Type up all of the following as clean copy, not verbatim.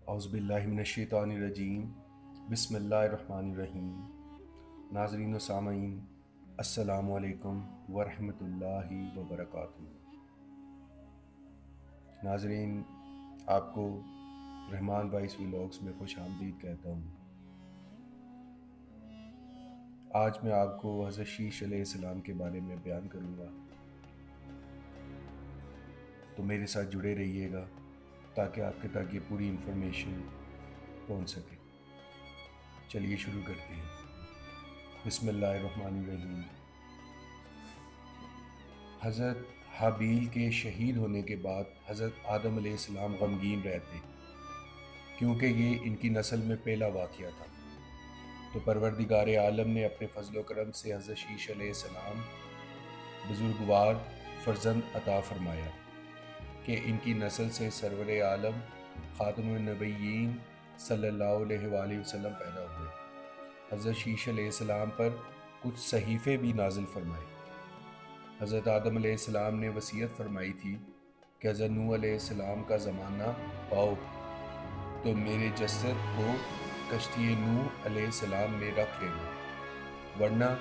اعوذ باللہ من الشیطان الرجیم بسم اللہ الرحمن الرحیم۔ ناظرین و سامعین، السلام علیکم ورحمۃ اللہ وبرکاتہ۔ ناظرین، آپ کو رحمان وائس ولاگس میں خوش آمدید کہتا ہوں۔ آج میں آپ کو حضرت شیش علیہ السلام کے بارے میں بیان کروں گا، تو میرے ساتھ جڑے رہیے گا تاکہ آپ کے تک یہ پوری انفارمیشن پہنچ سکے۔ چلیے شروع کرتے ہیں۔ بسم اللہ الرحمن الرحیم۔ حضرت حابیل کے شہید ہونے کے بعد حضرت آدم علیہ السلام غمگین رہتے، کیونکہ یہ ان کی نسل میں پہلا واقعہ تھا۔ تو پروردگار عالم نے اپنے فضل و کرم سے حضرت شیش علیہ السلام بزرگوار فرزند عطا فرمایا کہ ان کی نسل سے سرور عالم خاتم النبیین صلی اللہ علیہ وآلہ وسلم پیدا ہوئے۔ حضرت شیش علیہ السلام پر کچھ صحیفے بھی نازل فرمائے۔ حضرت آدم علیہ السلام نے وصیت فرمائی تھی کہ حضرت نوح علیہ السلام کا زمانہ پاؤ تو میرے جسد کو کشتی نوح علیہ السلام میں رکھ لینا، ورنہ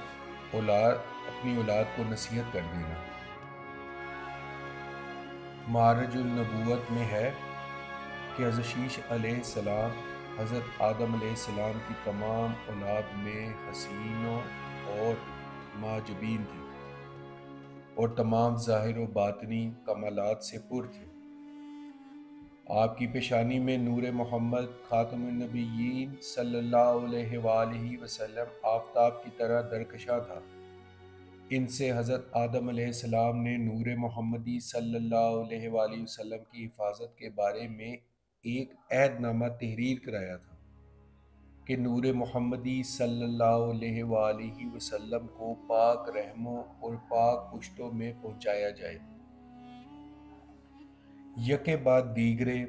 اپنی اولاد کو نصیحت کر دینا۔ معرج النبوت میں ہے کہ حضرت شیش علیہ السلام حضرت آدم علیہ السلام کی تمام اولاد میں حسینوں اور معجبین تھے اور تمام ظاہر و باطنی کمالات سے پر تھے۔ آپ کی پیشانی میں نور محمد خاتم النبیین صلی اللہ علیہ وآلہ وسلم آفتاب کی طرح درکشاں تھا۔ ان سے حضرت آدم علیہ السلام نے نور محمدی صلی اللہ علیہ وآلہ وسلم کی حفاظت کے بارے میں ایک عہد نامہ تحریر کرایا تھا کہ نور محمدی صلی اللہ علیہ وآلہ وسلم کو پاک رحموں اور پاک پشتوں میں پہنچایا جائے۔ یکے بعد دیگرے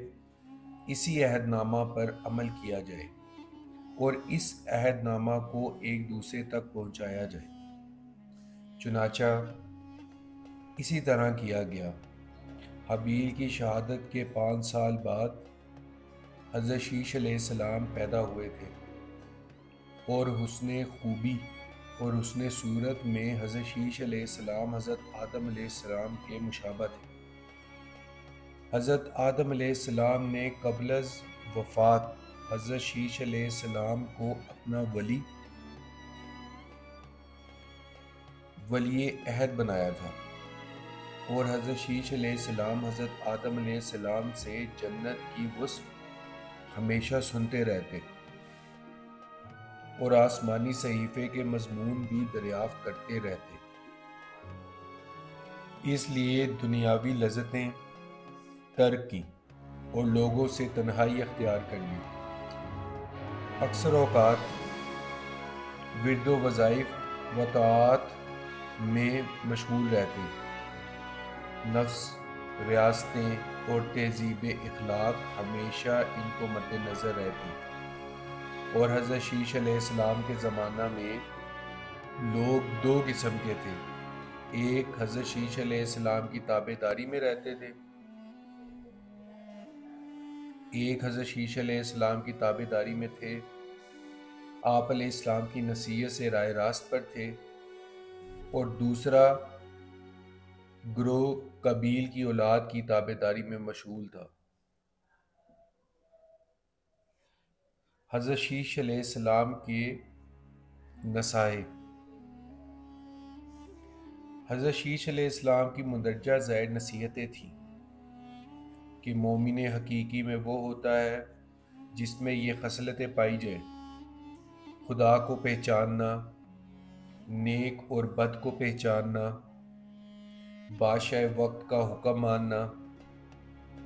اسی عہد نامہ پر عمل کیا جائے اور اس عہد نامہ کو ایک دوسرے تک پہنچایا جائے۔ چنانچہ اسی طرح کیا گیا۔ حابیل کی شہادت کے 5 سال بعد حضرت شیش علیہ السلام پیدا ہوئے تھے اور حسن خوبی اور حسن صورت میں حضرت شیش علیہ السلام حضرت آدم علیہ السلام کے مشابہ تھے۔ حضرت آدم علیہ السلام نے قبل از وفات حضرت شیش علیہ السلام کو اپنا ولی عہد بنایا تھا، اور حضرت شیش علیہ السلام حضرت آدم علیہ السلام سے جنت کی وصف ہمیشہ سنتے رہتے اور آسمانی صحیفے کے مضمون بھی دریافت کرتے رہتے۔ اس لیے دنیاوی لذتیں ترک کی اور لوگوں سے تنہائی اختیار کر لی۔ اکثر اوقات ورد و وظائف و طاعات میں مشغول رہتے۔ نفس، ریاستیں اور تہذیب اخلاق ہمیشہ ان کو مد نظر رہتی، اور حضرت شیش علیہ السلام کے زمانہ میں لوگ 2 قسم کے تھے۔ ایک حضرت شیش علیہ السلام کی تابع داری میں رہتے تھے، ایک حضرت شیش علیہ السلام کی تابع داری میں تھے، آپ علیہ السلام کی نصیحت سے راہ راست پر تھے، اور دوسرا گروہ قبیل کی اولاد کی تابع داری میں مشغول تھا۔ حضرت شیش علیہ السلام کے نصائح۔ حضرت شیش علیہ السلام کی مندرجہ ذیل نصیحتیں تھیں کہ مومن حقیقی میں وہ ہوتا ہے جس میں یہ خصلتیں پائی جائیں: خدا کو پہچاننا، نیک اور بد کو پہچاننا، بادشاہ وقت کا حکم ماننا،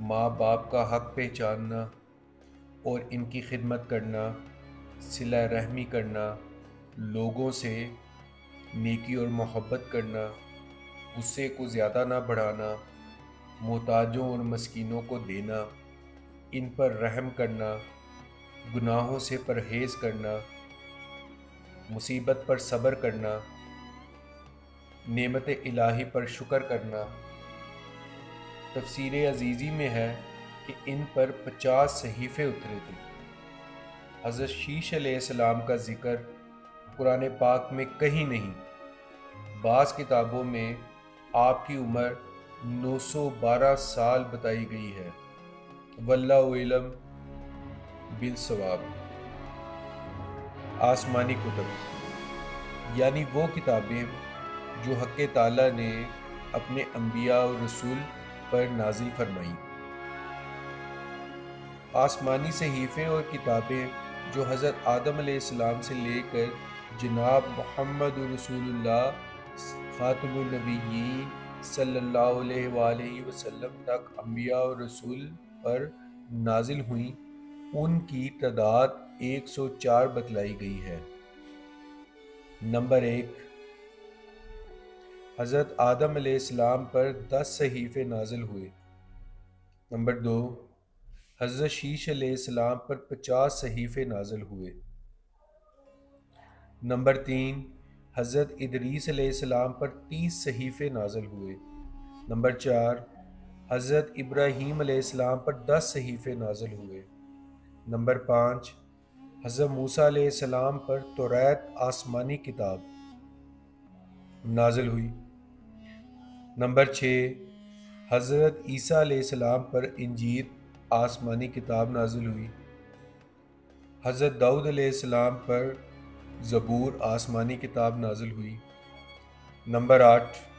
ماں باپ کا حق پہچاننا اور ان کی خدمت کرنا، صلہ رحمی کرنا، لوگوں سے نیکی اور محبت کرنا، غصے کو زیادہ نہ بڑھانا، محتاجوں اور مسکینوں کو دینا، ان پر رحم کرنا، گناہوں سے پرہیز کرنا، مصیبت پر صبر کرنا، نعمت الہی پر شکر کرنا۔ تفسیر عزیزی میں ہے کہ ان پر 50 صحیفے اترے تھے۔ حضرت شیش علیہ السلام کا ذکر قرآن پاک میں کہیں نہیں۔ بعض کتابوں میں آپ کی عمر 912 سال بتائی گئی ہے۔ واللہ علم بالصواب۔ آسمانی کتب یعنی وہ کتابیں جو حق تعالیٰ نے اپنے انبیاء اور رسول پر نازل فرمائیں۔ آسمانی صحیفے اور کتابیں جو حضرت آدم علیہ السلام سے لے کر جناب محمد رسول اللہ خاتم النبیین صلی اللہ علیہ وآلہ وسلم تک انبیاء اور رسول پر نازل ہوئیں، ان کی تعداد 104 بتلائی گئی ہے۔ نمبر 1، حضرت آدم علیہ السلام پر 10 صحیفے نازل ہوئے۔ نمبر 2، حضرت شیش علیہ السلام پر 50 صحیفے نازل ہوئے۔ نمبر 3، حضرت ادریس علیہ السلام پر 30 صحیفے نازل ہوئے۔ نمبر 4، حضرت ابراہیم علیہ السلام پر 10 صحیفے نازل ہوئے۔ نمبر 5، حضرت موسیٰ علیہ السلام پر توریت آسمانی کتاب نازل ہوئی۔ نمبر 6، حضرت عیسیٰ علیہ السلام پر انجیل آسمانی کتاب نازل ہوئی۔ حضرت داؤد علیہ السلام پر زبور آسمانی کتاب نازل ہوئی۔ نمبر 8،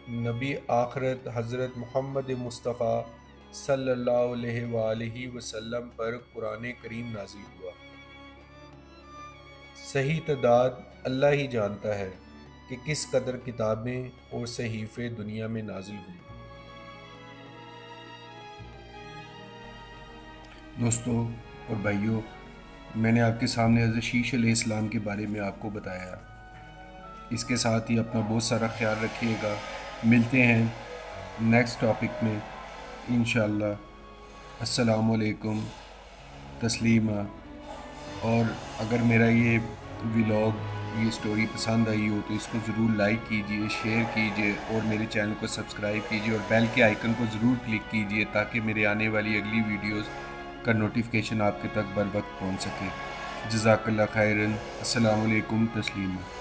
نبی آخرت حضرت محمد مصطفیٰ صلی اللہ علیہ وآلہ وسلم پر قرآن کریم نازل ہوا۔ صحیح تعداد اللہ ہی جانتا ہے کہ کس قدر کتابیں اور صحیفے دنیا میں نازل ہوئے۔ دوستو اور بھائیوں، میں نے آپ کے سامنے حضرت شیش علیہ السلام کے بارے میں آپ کو بتایا۔ اس کے ساتھ ہی اپنا بہت سارا خیال رکھیے گا۔ ملتے ہیں نیکسٹ ٹاپک میں انشاءاللہ۔ السلام علیکم، تسلیمہ۔ اور اگر میرا یہ ولاگ، یہ سٹوری پسند آئی ہو تو اس کو ضرور لائک کیجئے، شیئر کیجئے اور میرے چینل کو سبسکرائب کیجئے اور بیل کے آئیکن کو ضرور کلک کیجئے تاکہ میرے آنے والی اگلی ویڈیوز کا نوٹیفیکیشن آپ کے تک بر وقت پہنچ سکے۔ جزاک اللہ خیرن۔ السلام علیکم، تسلیمہ۔